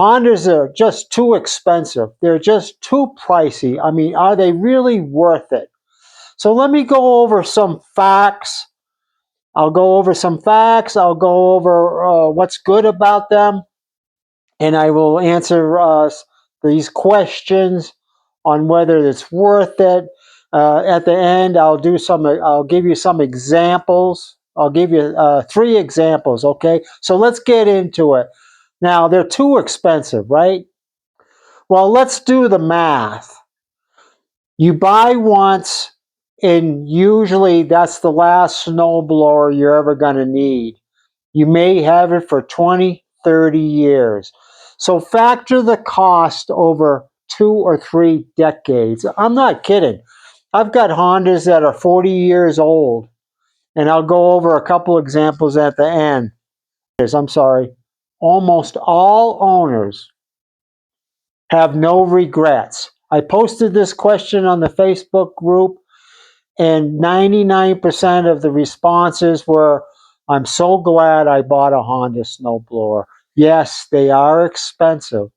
Hondas are just too expensive. They're just too pricey. I mean, are they really worth it? So let me go over some facts. I'll go over some facts. I'll go over what's good about them. And I will answer these questions on whether it's worth it. At the end, I'll give you some examples. I'll give you 3 examples, okay? So let's get into it. Now, they're too expensive, right? Well, let's do the math. You buy once, and usually that's the last snowblower you're ever going to need. You may have it for 20, 30 years. So factor the cost over 2 or 3 decades. I'm not kidding. I've got Hondas that are 40 years old, and I'll go over a couple examples at the end. I'm sorry. Almost all owners have no regrets. I posted this question on the Facebook group, and 99% of the responses were, I'm so glad I bought a Honda snowblower. Yes, they are expensive,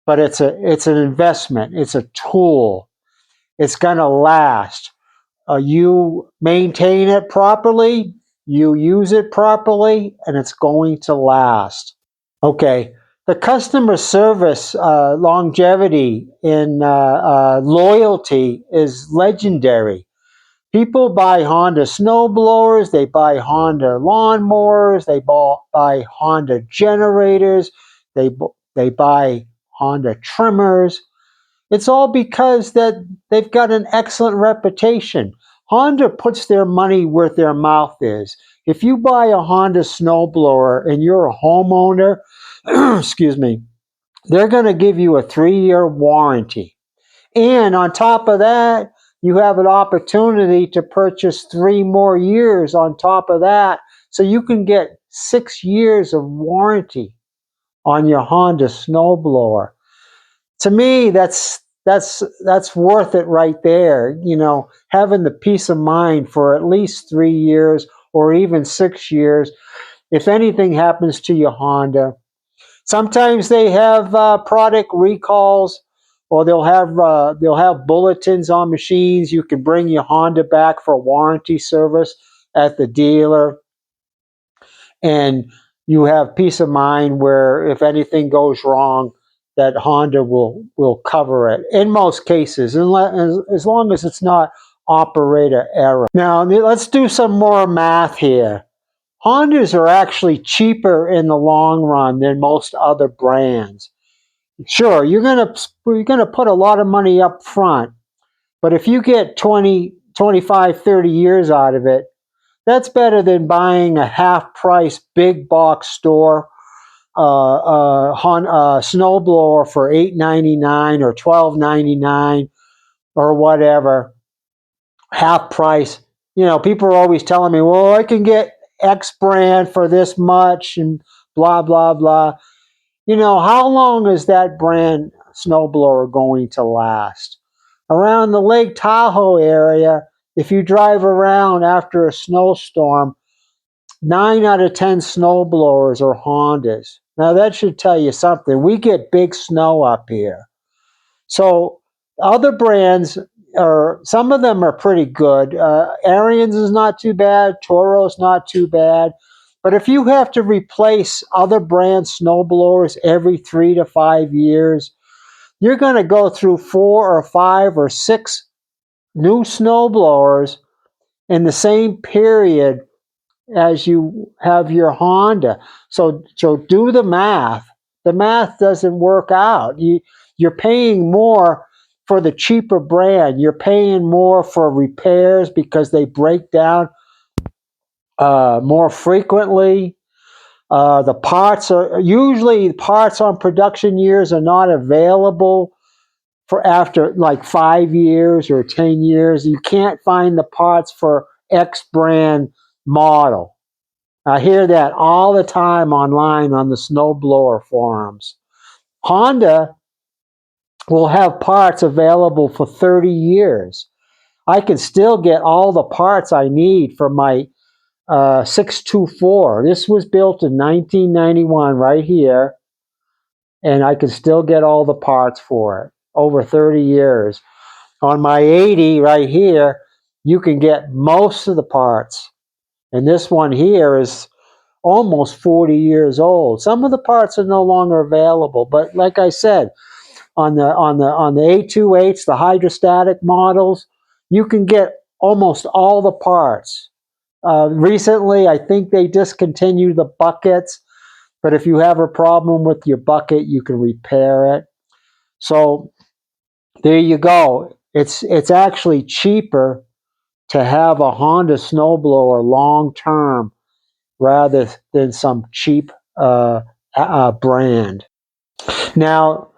but it's an investment. It's a tool. It's going to last. You maintain it properly, you use it properly, and it's going to last. Okay, the customer service longevity and loyalty is legendary. People buy Honda snowblowers, they buy Honda lawnmowers, they buy Honda generators, they buy Honda trimmers. It's all because that they've got an excellent reputation. Honda puts their money where their mouth is. If you buy a Honda snowblower and you're a homeowner, excuse me, they're going to give you a 3-year warranty. And on top of that, you have an opportunity to purchase 3 more years on top of that. So you can get 6 years of warranty on your Honda snowblower. To me, that's worth it right there. You know, having the peace of mind for at least 3 years or even 6 years. If anything happens to your Honda, sometimes they have product recalls, or they'll have bulletins on machines. You can bring your Honda back for warranty service at the dealer, and you have peace of mind where if anything goes wrong, that Honda will cover it in most cases, as long as it's not operator error. Now let's do some more math here. Hondas are actually cheaper in the long run than most other brands. Sure, you're gonna put a lot of money up front, but if you get 20, 25, 30 years out of it, that's better than buying a half-price big box store snowblower for $8.99 or $12.99 or whatever, half price. You know, people are always telling me, well, I can get X brand for this much and blah, blah, blah. You know, how long is that brand snowblower going to last? Around the Lake Tahoe area, if you drive around after a snowstorm, 9 out of 10 snowblowers are Hondas. Now that should tell you something. We get big snow up here. So other brands some of them are pretty good. Ariens is not too bad. Toro's not too bad. But if you have to replace other brand snowblowers every 3 to 5 years, you're going to go through 4 or 5 or 6 new snowblowers in the same period as you have your Honda. So do the math. The math doesn't work out. You're paying more for the cheaper brand. You're paying more for repairs because they break down more frequently. The parts on production years are not available for after like 5 years or 10 years. You can't find the parts for X brand model. I hear that all the time online on the snowblower forums. Honda will have parts available for 30 years. I can still get all the parts I need for my 624. This was built in 1991 right here. and I can still get all the parts for it. Over 30 years. On my 80 right here, you can get most of the parts. And this one here is almost 40 years old. Some of the parts are no longer available, but like I said, on the A28s, the hydrostatic models, you can get almost all the parts. Recently, I think they discontinued the buckets, but if you have a problem with your bucket, you can repair it. So there you go. It's actually cheaper to have a Honda snowblower long term rather than some cheap brand. Now,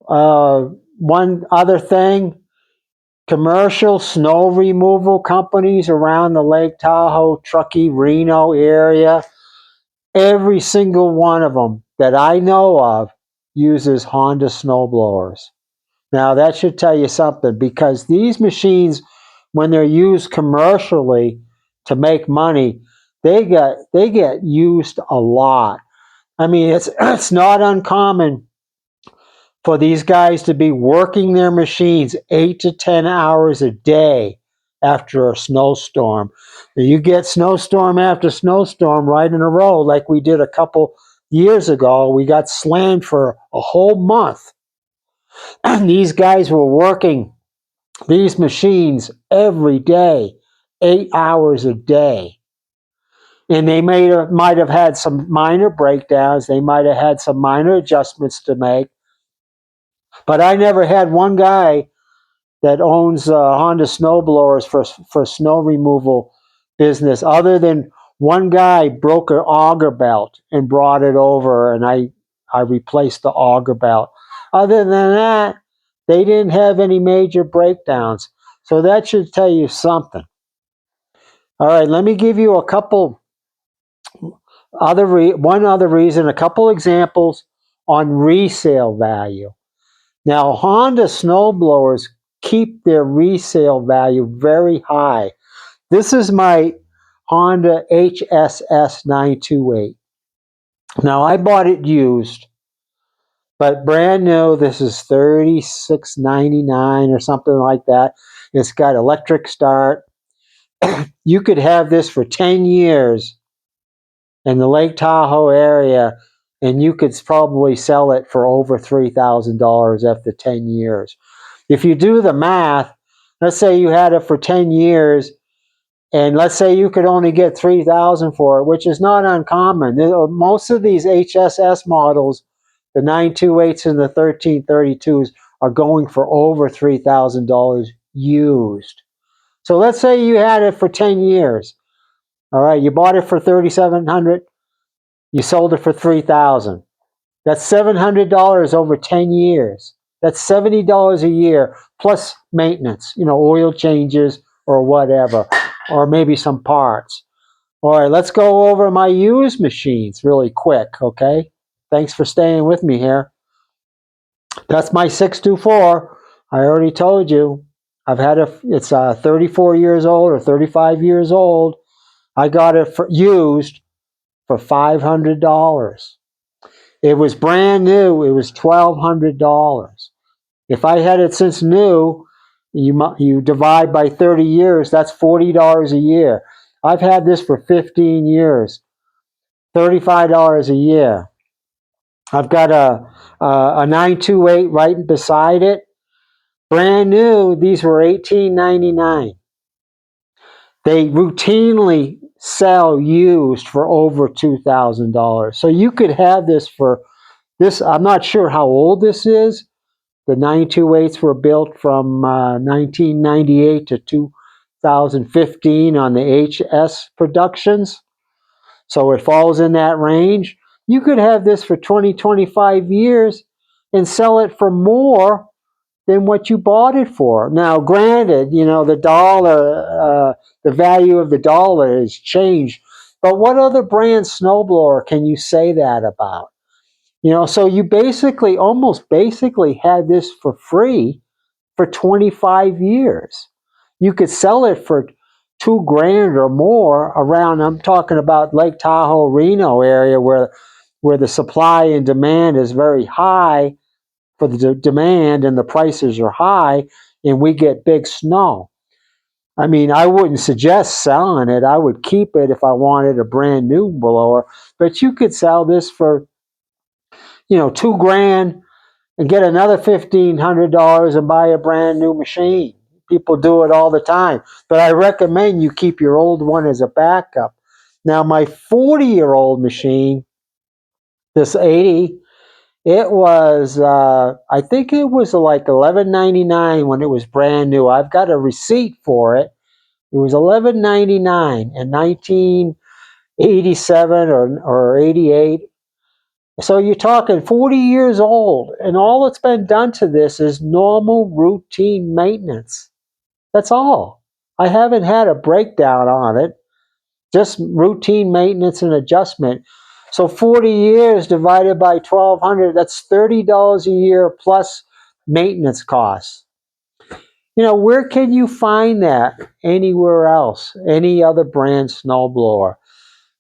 one other thing, commercial snow removal companies around the Lake Tahoe, Truckee, Reno area, every single one of them that I know of uses Honda snowblowers. Now, that should tell you something, because these machines, when they're used commercially to make money, they get used a lot. I mean, it's not uncommon for these guys to be working their machines 8 to 10 hours a day after a snowstorm. You get snowstorm after snowstorm right in a row, like we did a couple years ago. We got slammed for a whole month. And these guys were working these machines every day, 8 hours a day. And they might have had some minor breakdowns. They might have had some minor adjustments to make. But I never had one guy that owns Honda snowblowers for snow removal business, other than one guy broke an auger belt and brought it over, and I replaced the auger belt. Other than that, they didn't have any major breakdowns. So that should tell you something. All right, let me give you a couple one other reason, a couple examples on resale value. Now, Honda snowblowers keep their resale value very high. This is my Honda HSS 928. Now, I bought it used, but brand new, this is $36.99 or something like that. It's got electric start. You could have this for 10 years in the Lake Tahoe area, and you could probably sell it for over $3,000 after 10 years. If you do the math, let's say you had it for 10 years, and let's say you could only get $3,000 for it, which is not uncommon. Most of these HSS models, the 928s and the 1332s, are going for over $3,000 used. So let's say you had it for 10 years. All right, you bought it for $3,700, you sold it for $3,000. That's $700 over 10 years. That's $70 a year plus maintenance, oil changes or whatever, or maybe some parts. All right, let's go over my used machines really quick, okay? Thanks for staying with me here. That's my 624. I already told you. It's 34 years old or 35 years old. I got it used for $500. It was brand new. It was $1,200. If I had it since new, you divide by 30 years, that's $40 a year. I've had this for 15 years, $35 a year. I've got a 928 right beside it. Brand new, these were $18.99. They routinely sell used for over $2,000. So you could have this for this. I'm not sure how old this is. The 928s were built from 1998 to 2015 on the HS productions. So it falls in that range. You could have this for 20, 25 years and sell it for more than what you bought it for. Now, granted, the dollar, the value of the dollar has changed. But what other brand snowblower can you say that about? So you almost basically had this for free for 25 years. You could sell it for $2,000 or more around, I'm talking about Lake Tahoe, Reno area, where where the supply and demand is very high for the demand and the prices are high and we get big snow. I mean, I wouldn't suggest selling it. I would keep it if I wanted a brand new blower, but you could sell this for, $2,000 and get another $1,500 and buy a brand new machine. People do it all the time, but I recommend you keep your old one as a backup. Now, my 40-year-old machine, this 80, it was, I think it was like $11.99 when it was brand new. I've got a receipt for it. It was $11.99 in 1987 or 88. So you're talking 40 years old, and all that's been done to this is normal routine maintenance. That's all. I haven't had a breakdown on it, just routine maintenance and adjustment. So 40 years divided by 1,200, that's $30 a year plus maintenance costs. Where can you find that anywhere else? Any other brand snowblower?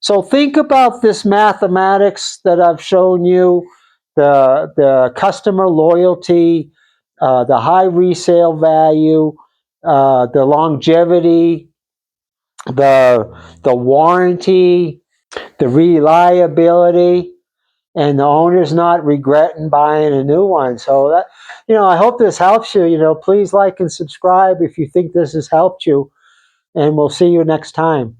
So think about this mathematics that I've shown you, the customer loyalty, the high resale value, the longevity, the warranty, the reliability, and the owner's not regretting buying a new one. So that, I hope this helps you. Please like and subscribe if you think this has helped you, and we'll see you next time.